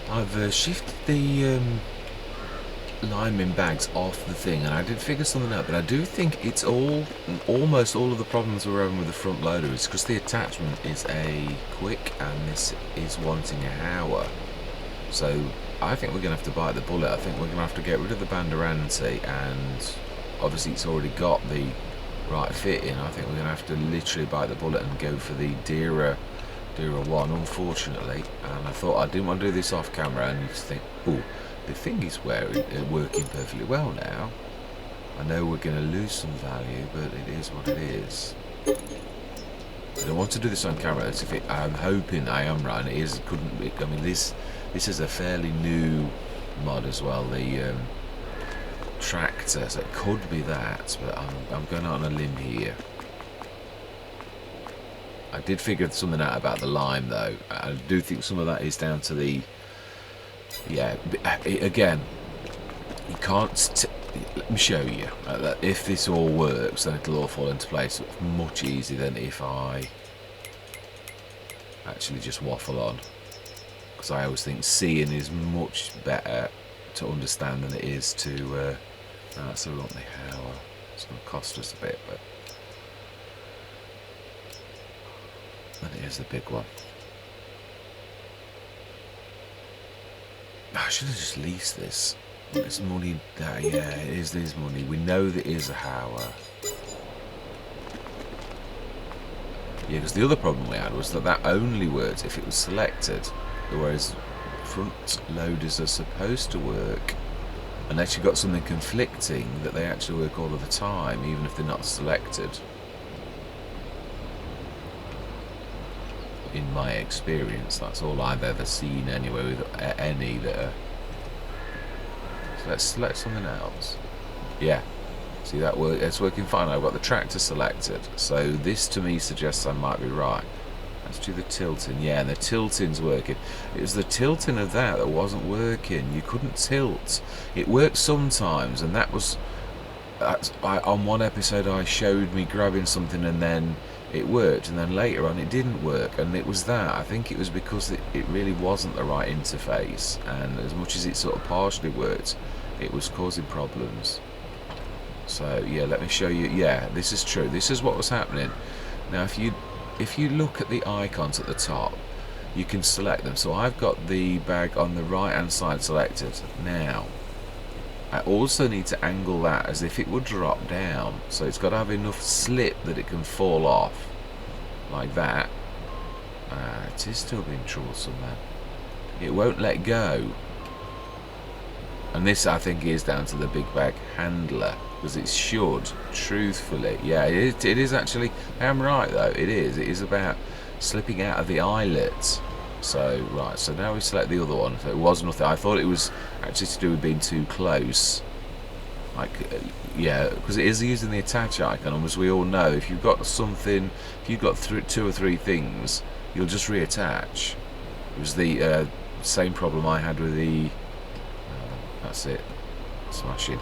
I've shifted the lime in bags off the thing, and I did figure something out, but I do think it's almost all of the problems we're having with the front loader is because the attachment is a quick and this is wanting a Hauer. So I think we're going to have to bite the bullet. I think we're going to have to get rid of the Banderanti, and obviously it's already got the right fit in. I think we're going to have to literally bite the bullet and go for the dearer one, unfortunately. And I thought I didn't want to do this off camera, and you just think, oh, the thing is working perfectly well now. I know we're going to lose some value, but it is what it is. I don't want to do this on camera. I'm hoping I am right. It is. I mean, this is a fairly new mod as well. The tractor, so it could be that, but I'm going out on a limb here. I did figure something out about the lime, though. I do think some of that is down to the. Yeah, again, you can't. Let me show you. That if this all works, then it'll all fall into place much easier than if I actually just waffle on. Because I always think seeing is much better to understand than it is to. So we want the Hauer. It's going to cost us a bit, but. And here's the big one. I should have just leased this. It's money. Yeah, it is this money. We know that it is a Hauer. Yeah, because the other problem we had was that only worked if it was selected, whereas front loaders are supposed to work unless you've got something conflicting that they actually work all of the time, even if they're not selected. In my experience, that's all I've ever seen anyway with any that are. So let's select something else. Yeah, see that work? It's working fine. I've got the tractor selected, so this to me suggests I might be right. Let's do the tilting. Yeah, and the tilting's working. It was the tilting of that wasn't working. You couldn't tilt. It worked sometimes, and that was. On one episode, I showed me grabbing something and then it worked, and then later on it didn't work, and it was that. I think it was because it really wasn't the right interface, and as much as it sort of partially worked, it was causing problems. So yeah, let me show you. Yeah, this is true. This is what was happening. Now if you look at the icons at the top, you can select them. So I've got the bag on the right hand side selected. Now I also need to angle that as if it would drop down, so it's got to have enough slip that it can fall off like that. It is still being troublesome, man. It won't let go, and this I think is down to the big bag handler, because it should, truthfully, yeah, it is actually. I am right though. It is about slipping out of the eyelet. So right, so now we select the other one. So it was nothing. I thought it was actually to do with being too close. Like, yeah, because it is using the attach icon, and as we all know, if you've got something, if you've got two or three things, you'll just reattach. It was the same problem I had with the. That's it. Smashing.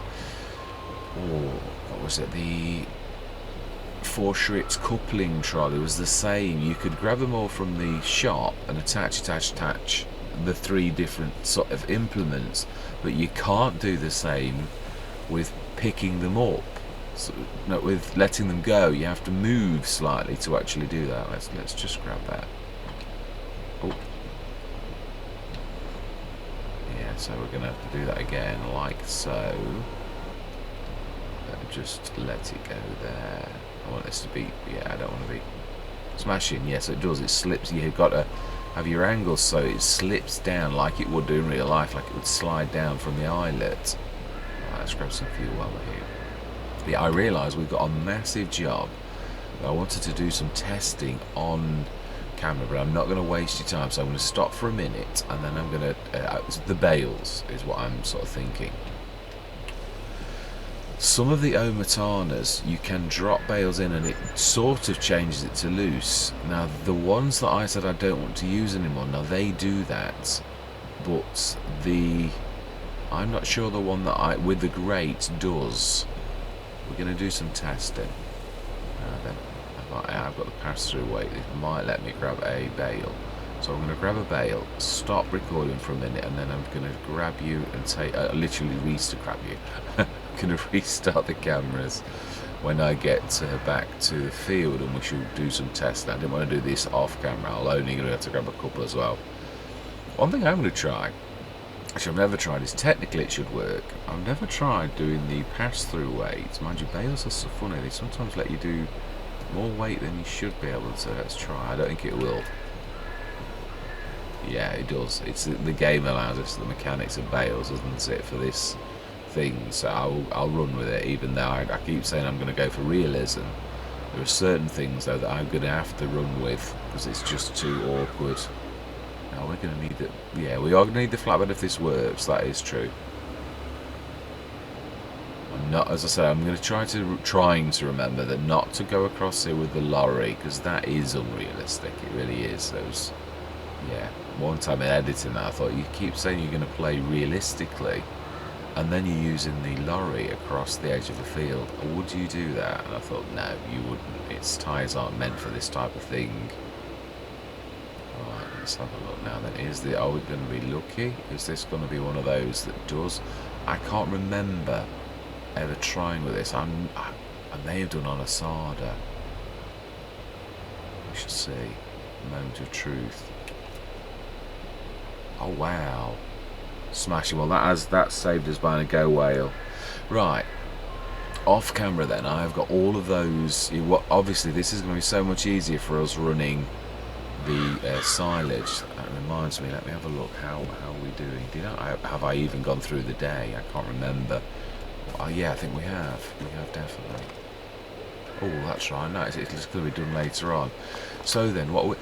Oh, what was it? The Schritz coupling trolley was the same. You could grab them all from the shop and attach the three different sort of implements, but you can't do the same with picking them up. So, no, with letting them go, you have to move slightly to actually do that. Let's just grab that. Oh, yeah. So we're gonna have to do that again, like so. Just let it go there. I want this to be, yeah, I don't want to be smashing. Yes, it does. It slips. You've got to have your angles so it slips down like it would do in real life, like it would slide down from the eyelet. Right, let's grab some fuel while we're here. Yeah, I realise we've got a massive job. I wanted to do some testing on camera, but I'm not going to waste your time, so I'm going to stop for a minute, and then I'm going to the bales is what I'm sort of thinking. Some of the Omatanas, you can drop bales in and it sort of changes it to loose. Now the ones that I said I don't want to use anymore, now they do that, but I'm not sure the one that with the grate does. We're going to do some testing. Then I've got the pass-through weight. It might let me grab a bale. So I'm going to grab a bale, stop recording for a minute, and then I'm going to grab you and take, literally grab you. I'm going to restart the cameras when I get back to the field, and we should do some testing. I didn't want to do this off camera. I'll only going to have to grab a couple as well. One thing I'm going to try, which I've never tried, is technically it should work. I've never tried doing the pass-through weights. Mind you, bales are so funny. They sometimes let you do more weight than you should be able to. Let's try. I don't think it will. Yeah, it does. It's the game allows us the mechanics of bales, doesn't it, for this thing? So I'll run with it, even though I keep saying I'm going to go for realism. There are certain things though that I'm going to have to run with because it's just too awkward. Now we're going to need the we are going to need the flatbed if this works. That is true. I'm not, as I say, I'm going to trying to remember that not to go across here with the lorry because that is unrealistic. It really is. Those. Yeah, one time in editing that I thought, you keep saying you're going to play realistically and then you're using the lorry across the edge of the field. Would you do that? And I thought, no, you wouldn't. Its tyres aren't meant for this type of thing. Alright, let's have a look now then. Are we going to be lucky? Is this going to be one of those that does? I can't remember ever trying with this. I may have done on a Sada. We shall see. Moment of truth. Oh wow, smashing. Well, that saved us buying a go whale. Right, off camera then, I've got all of those. Obviously this is going to be so much easier for us running the silage. That reminds me, let me have a look. How are we doing? Have I even gone through the day? I can't remember. Oh yeah, I think we have definitely. Oh, that's right. No, it's going to be done later on. So then, we're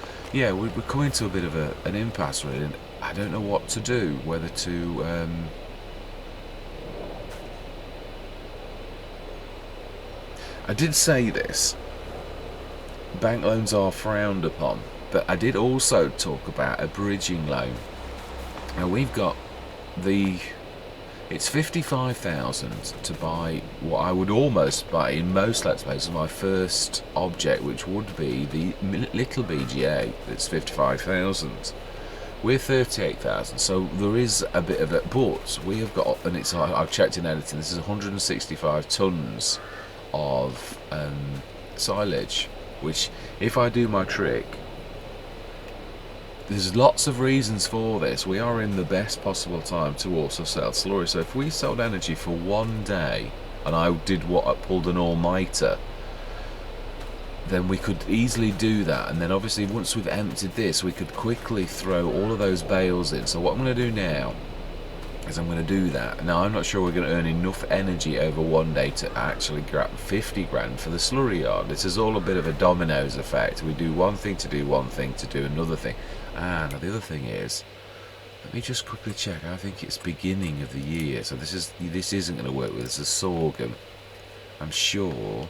coming to a bit of an impasse really. And I don't know what to do. Whether to I did say this. Bank loans are frowned upon, but I did also talk about a bridging loan. Now we've got it's 55,000 to buy what I would almost buy in most Let's Plays as my first object, which would be the little BGA. That's 55,000. We're 38,000, so there is a bit of it. But we have got, and it's I've checked in editing. This is 165 tons of silage, which, if I do my trick. There's lots of reasons for this. We are in the best possible time to also sell slurry. So if we sold energy for one day, and I did what I pulled an all-nighter, then we could easily do that. And then obviously once we've emptied this, we could quickly throw all of those bales in. So what I'm going to do now is I'm going to do that. Now I'm not sure we're going to earn enough energy over one day to actually grab 50 grand for the slurry yard. This is all a bit of a dominoes effect. We do one thing to do one thing to do another thing. And the other thing is, let me just quickly check. I think it's beginning of the year, so this isn't going to work with this is sorghum. I'm sure.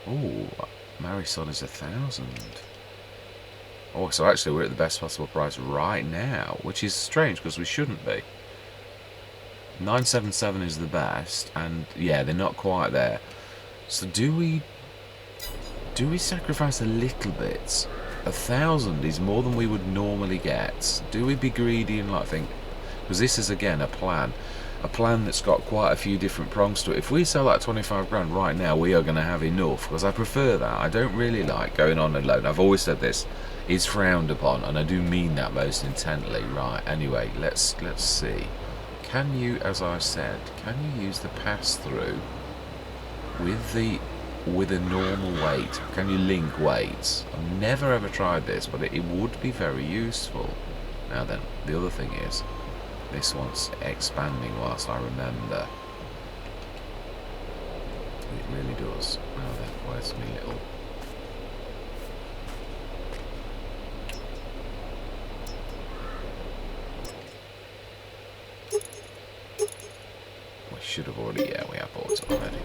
Oh, Marisol is 1,000. Oh, so actually we're at the best possible price right now, which is strange because we shouldn't be. 977 is the best, and yeah, they're not quite there. So do we sacrifice a little bit? 1,000 is more than we would normally get. Do we be greedy and like think, because this is again a plan that's got quite a few different prongs to it. If we sell that 25 grand right now, we are going to have enough, because I prefer that. I don't really like going on alone. I've always said this is frowned upon, and I do mean that most intently. Right, anyway, let's see. Can you, as I said, can you use the pass-through with a normal weight? Can you link weights? I've never ever tried this, but it would be very useful. Now then, the other thing is, this one's expanding whilst I remember. It really does. Now then, where's my little... We should have already, yeah, we have bought it already.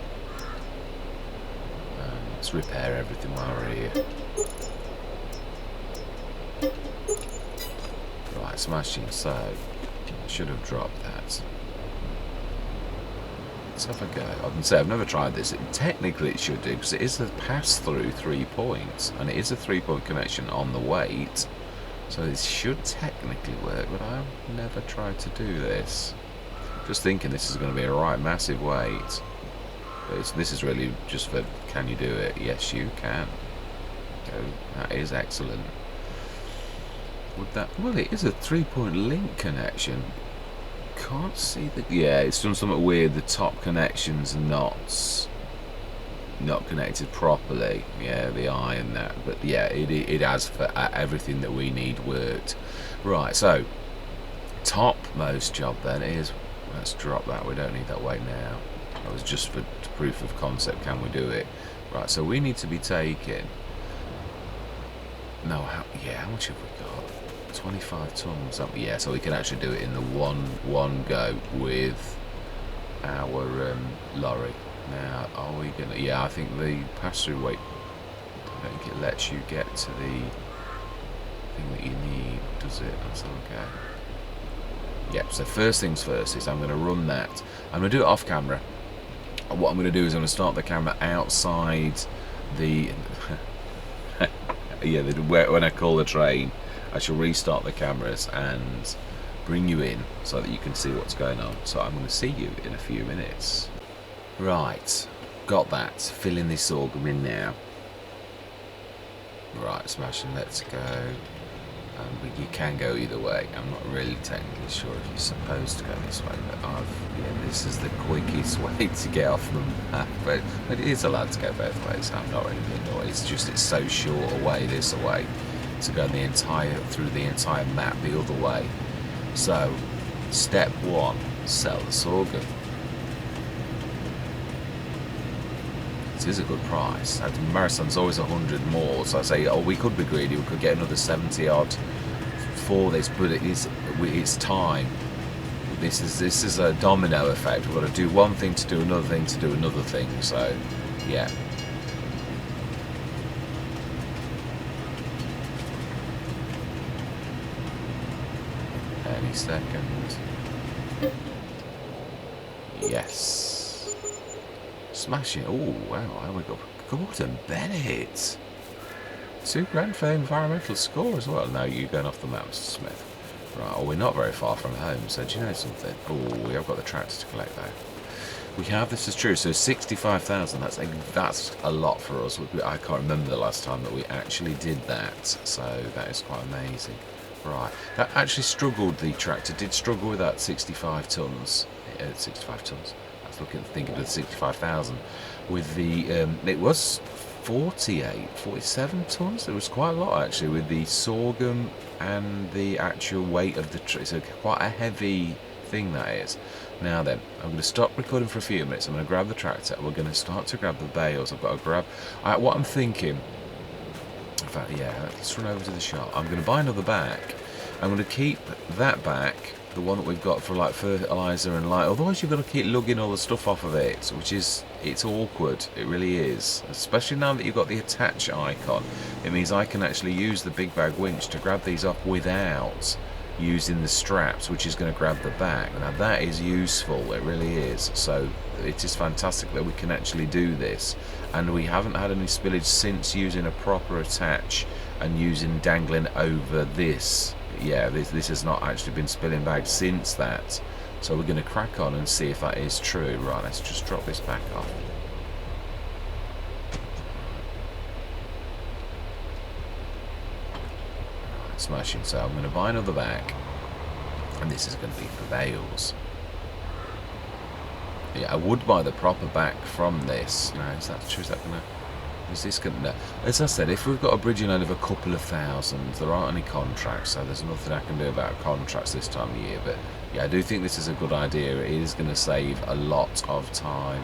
Let's repair everything while we're here. Right, smashing. So, I should have dropped that. Let's have a go. I can say I've never tried this. Technically it should do, because it is a pass-through 3 points, and it is a 3-point connection on the weight. So it should technically work, but I've never tried to do this. Just thinking this is going to be a right massive weight. But this is really just for, can you do it? Yes, you can. So that is excellent. Would that... Well, it is a 3-point link connection. Can't see the... Yeah, it's done something weird. The top connection's not connected properly. Yeah, the eye and that. But yeah, it has for everything that we need worked. Right, so topmost job then is, let's drop that. We don't need that weight now. That was just for proof of concept. Can we do it? Right, so we need to be taking... No, how much have we got? 25 tons. Yeah, so we can actually do it in the one go with our lorry. Now, are we gonna... Yeah, I think the pass-through weight, I don't think it lets you get to the thing that you need, does it? That's okay. Yep, so first things first is I'm going to run that. I'm going to do it off camera. What I'm going to do is I'm going to start the camera outside the... yeah, when I call the train, I shall restart the cameras and bring you in so that you can see what's going on. So I'm going to see you in a few minutes. Right, got that. Filling this sorghum in now. Right, smashing, let's go. But you can go either way. I'm not really technically sure if you're supposed to go this way, but this is the quickest way to get off the map. But it is allowed to go both ways. So I'm not really annoyed. It's just it's so short a way this way to go through the entire map the other way. So, step one: sell the sorghum. It is a good price. Marathon's always 100 more, so I say, oh, we could be greedy. We could get another 70 odd for this, but it's time. This is a domino effect. We've got to do one thing to do another thing to do another thing. So, yeah. Any second. Yes. Smashing. Oh, wow. There we go. Gordon Bennett. £2,000 for environmental score as well. No, you're going off the map, Mr. Smith. Right, well, we're not very far from home, so do you know something? Oh, we have got the tractor to collect though. We have, this is true, so 65,000, that's a lot for us. I can't remember the last time that we actually did that, so that is quite amazing. Right, that actually struggled, the tractor did struggle with that 65 tons. 65 tons. Thinking of the 65,000 with the it was 47 tons. It was quite a lot actually with the sorghum and the actual weight of the tree. So quite a heavy thing that is. Now then, I'm going to stop recording for a few minutes. I'm going to grab the tractor. We're going to start to grab the bales. I've got to grab what I'm thinking. In fact, yeah, let's run over to the shop. I'm going to buy another back. I'm going to keep that back, the one that we've got for like fertiliser and light. Otherwise you've got to keep lugging all the stuff off of it, which is, it's awkward. It really is. Especially now that you've got the attach icon. It means I can actually use the big bag winch to grab these up without using the straps, which is going to grab the back. Now that is useful. It really is. So it is fantastic that we can actually do this. And we haven't had any spillage since using a proper attach and using dangling over this. Yeah, this has not actually been spilling bags since that. So we're going to crack on and see if that is true. Right, let's just drop this back off. Right, smashing. So I'm going to buy another bag. And this is going to be for bales. Yeah, I would buy the proper back from this. No, is that true? Is that going to... Is this going to... As I said, if we've got a bridging load of a couple of thousand, there aren't any contracts, so there's nothing I can do about contracts this time of year. But yeah, I do think this is a good idea. It is going to save a lot of time.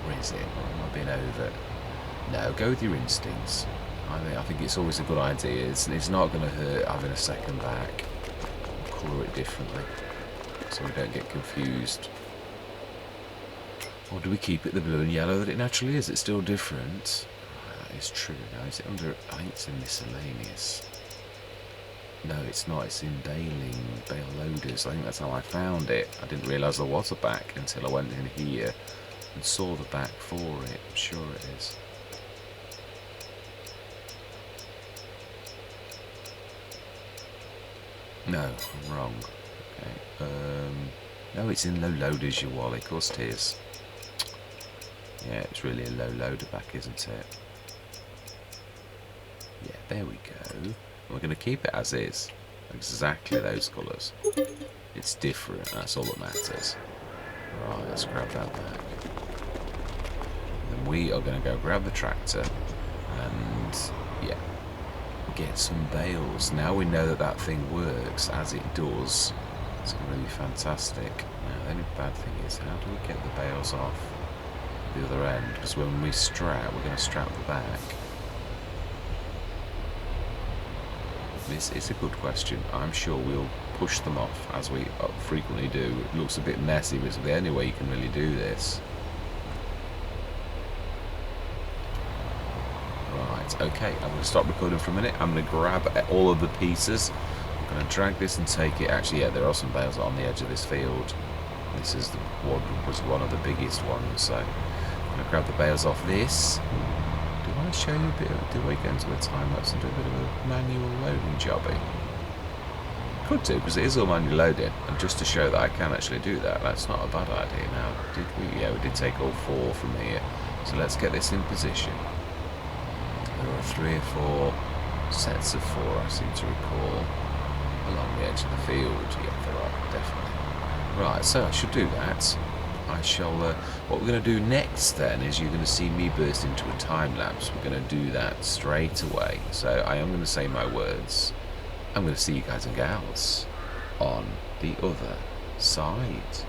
Where is it? Or am I being over? No, go with your instincts. I think it's always a good idea. It's not going to hurt having a second back. Colour it differently, so we don't get confused. Or do we keep it the blue and yellow that it naturally is? It's still different. That is true. Now, is it under... I think it's in miscellaneous. No, it's not. It's in bale loaders. I think that's how I found it. I didn't realise there was a back until I went in here and saw the back for it. I'm sure it is. No, I'm wrong. Okay. No, it's in low loaders, you wally. Of course it is. Yeah, it's really a low loader back, isn't it? Yeah, there we go. And we're going to keep it as is. Exactly those colours. It's different, that's all that matters. Right, let's grab that back. Then we are going to go grab the tractor and, yeah, get some bales. Now we know that that thing works as it does. It's going to be fantastic. Now, the only bad thing is, how do we get the bales off the other end? Because when we strap, we're going to strap the back. This is a good question. I'm sure we'll push them off, as we frequently do. It looks a bit messy, but it's the only way you can really do this. Right, okay, I'm going to stop recording for a minute. I'm going to grab all of the pieces. I'm going to drag this and take it. Actually, yeah, there are some bales on the edge of this field. This is was one of the biggest ones, so I'm going to grab the bales off this. Do I show you a bit of, do we go into the time lapse and do a bit of a manual loading jobby? Could do, because it is all manual loading, and just to show that I can actually do that, that's not a bad idea. Now, did we? Yeah, we did take all 4 from here. So let's get this in position. There are 3 or 4 sets of 4, I seem to recall, along the edge of the field. Yeah, there are, definitely. Right, so I should do that. I shall, what we're going to do next then is you're going to see me burst into a time lapse. We're going to do that straight away. So I am going to say my words. I'm going to see you guys and gals on the other side.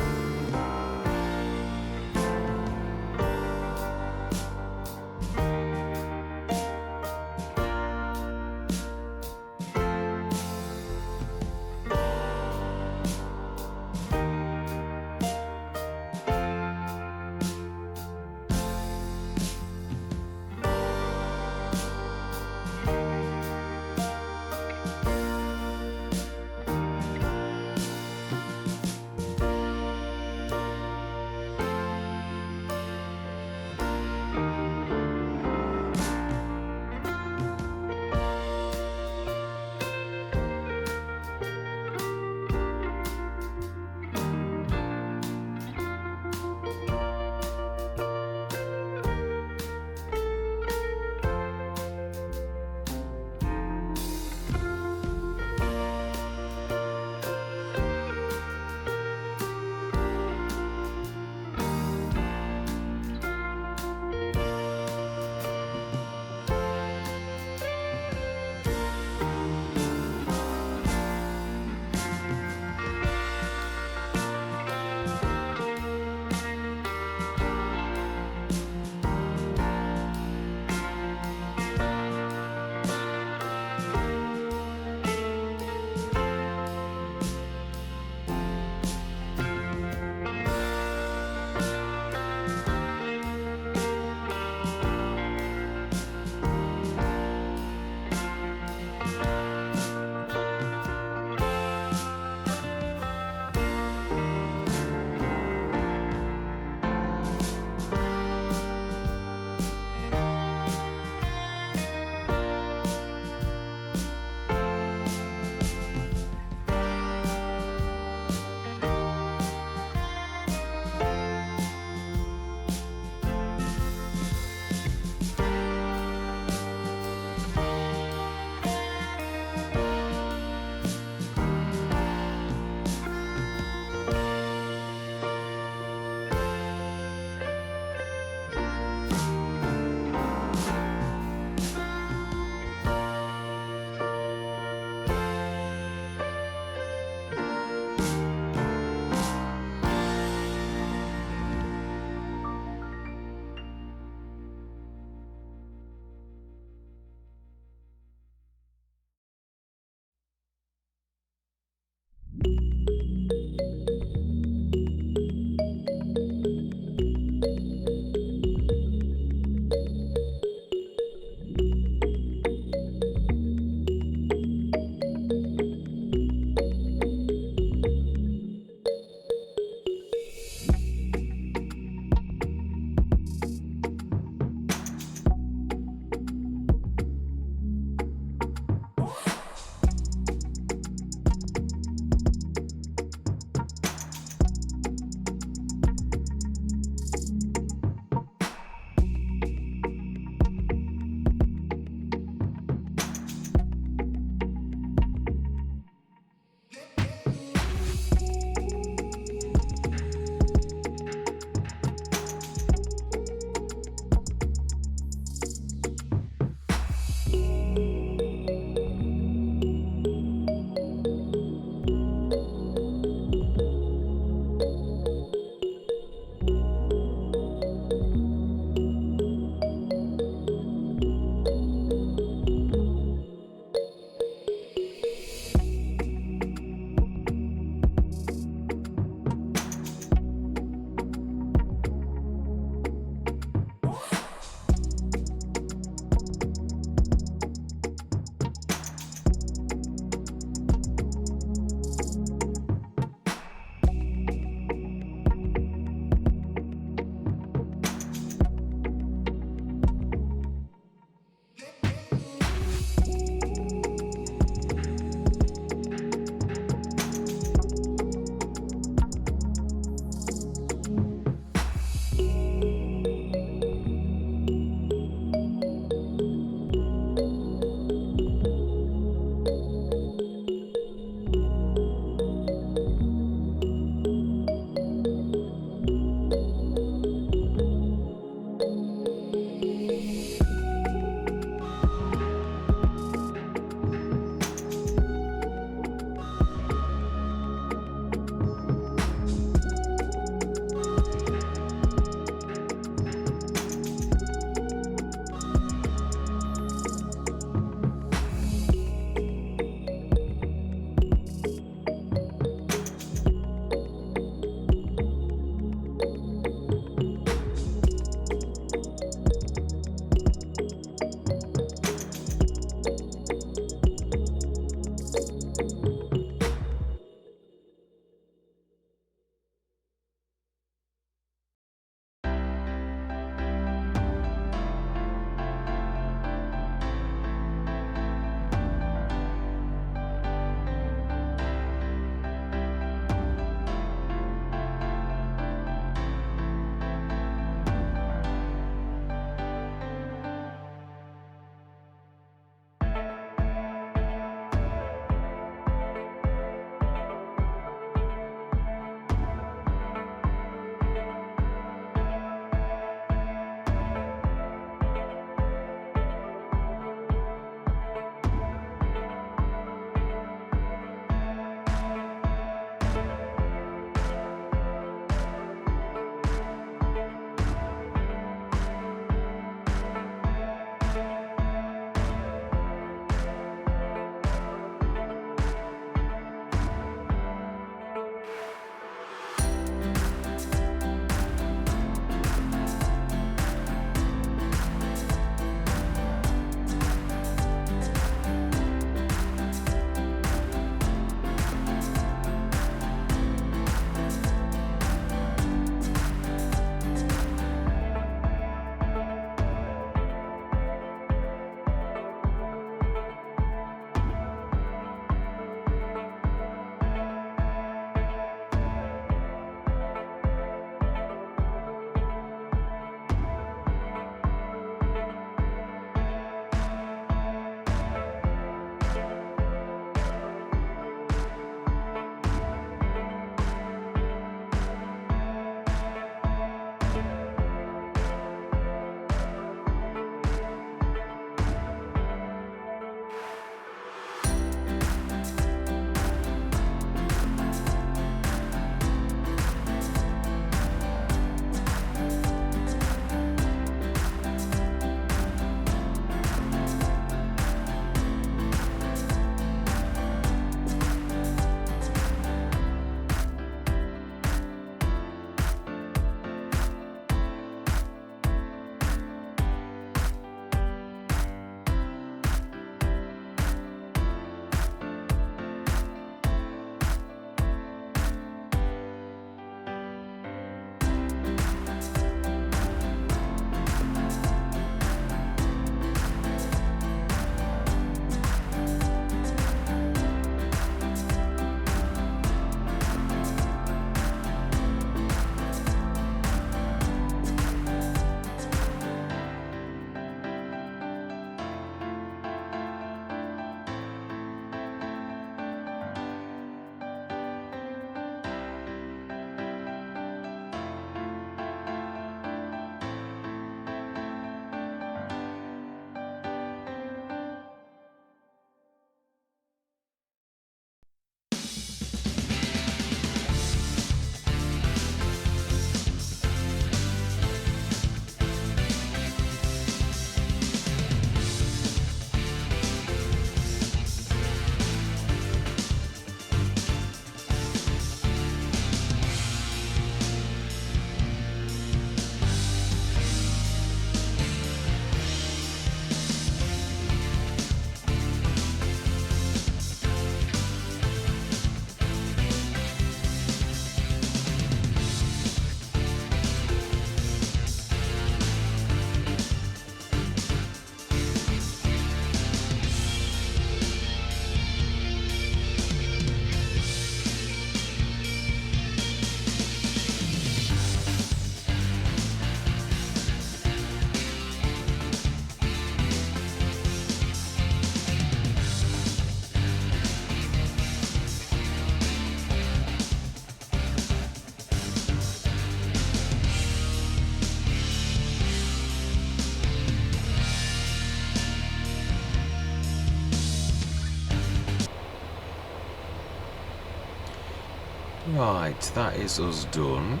Right, that is us done.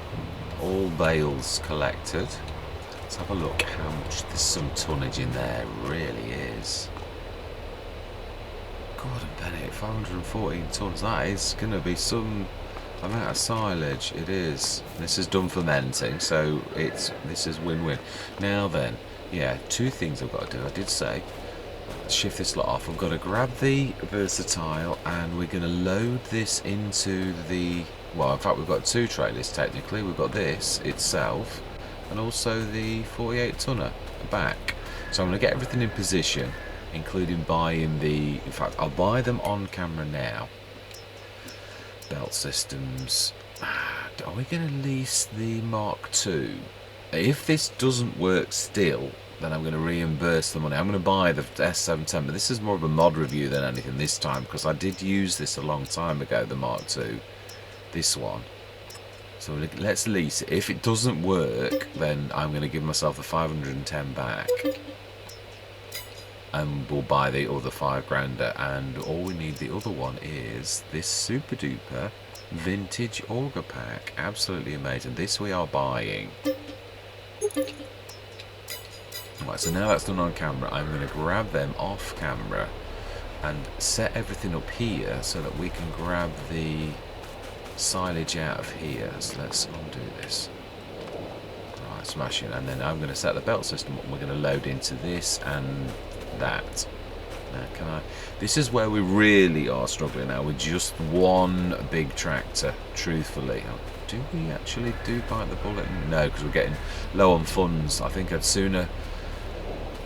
All bales collected. Let's have a look how much, there's some tonnage in there, it really is. God and Bennett, 514 tonnes, that is going to be some amount of silage, it is. This is done fermenting, so this is win-win. Now then, yeah, two things I've got to do. I did say, shift this lot off. I've got to grab the versatile and we're going to load this into the, well, in fact we've got two trailers technically. We've got this itself and also the 48 tonner back. So I'm going to get everything in position, including buying the, in fact I'll buy them on camera now. Belt systems. Are we going to lease the Mark II? If this doesn't work still, then I'm going to reimburse the money. I'm going to buy the S710, but this is more of a mod review than anything this time, because I did use this a long time ago, the Mark II, this one. So let's lease it. If it doesn't work, then I'm going to give myself the 510 back, and we'll buy the other £5,000. And all we need, the other one, is this super duper vintage auger pack. Absolutely amazing. This we are buying. Right, so now that's done on camera, I'm going to grab them off camera and set everything up here so that we can grab the silage out of here. So let's undo this. Right, smashing. And then I'm going to set the belt system up and we're going to load into this and that. Now, can I? This is where we really are struggling now with just one big tractor, truthfully. Do we actually bite the bullet? No, because we're getting low on funds. I think I'd sooner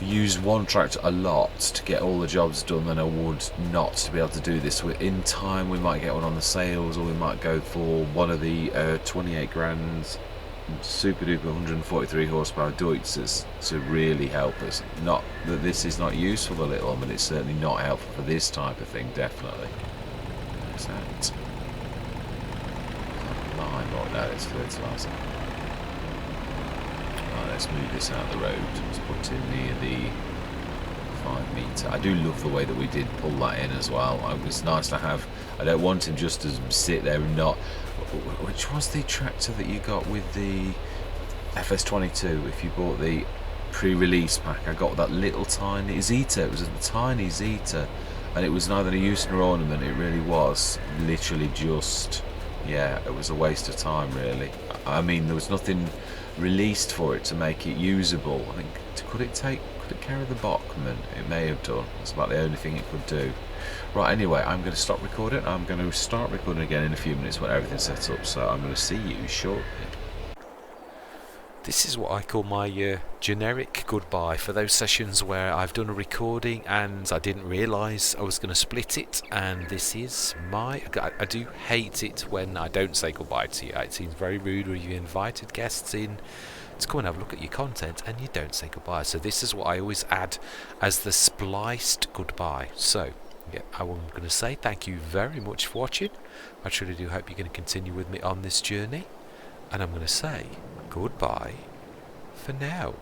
use one tractor a lot to get all the jobs done than I would not to be able to do this. In time we might get one on the sales, or we might go for one of the 28 grand super duper 143 horsepower Deutzes to really help us. Not that this is not useful, the little one, but it's certainly not helpful for this type of thing, definitely. What's that? Lime, oh no, it's fertiliser. Right, let's move this out of the road. Let's put in near the 5 metre. I do love the way that we did pull that in as well. It's nice to have. I don't want him just to sit there and not. Which was the tractor that you got with the FS22? If you bought the pre-release pack, I got that little tiny Zeta. It was a tiny Zeta, and it was neither a use nor ornament. It really was literally just, yeah, it was a waste of time really. I mean, there was nothing released for it to make it usable. I think, could it carry the Bachmann? It may have done. That's about the only thing it could do. Right, anyway, I'm going to stop recording. I'm going to start recording again in a few minutes when everything's set up, so I'm going to see you shortly. This is what I call my generic goodbye for those sessions where I've done a recording and I didn't realise I was going to split it, and this is my... I do hate it when I don't say goodbye to you. It seems very rude when you've invited guests in to come and have a look at your content and you don't say goodbye. So this is what I always add as the spliced goodbye. So yeah, I'm going to say thank you very much for watching. I truly do hope you're going to continue with me on this journey, and I'm going to say goodbye for now.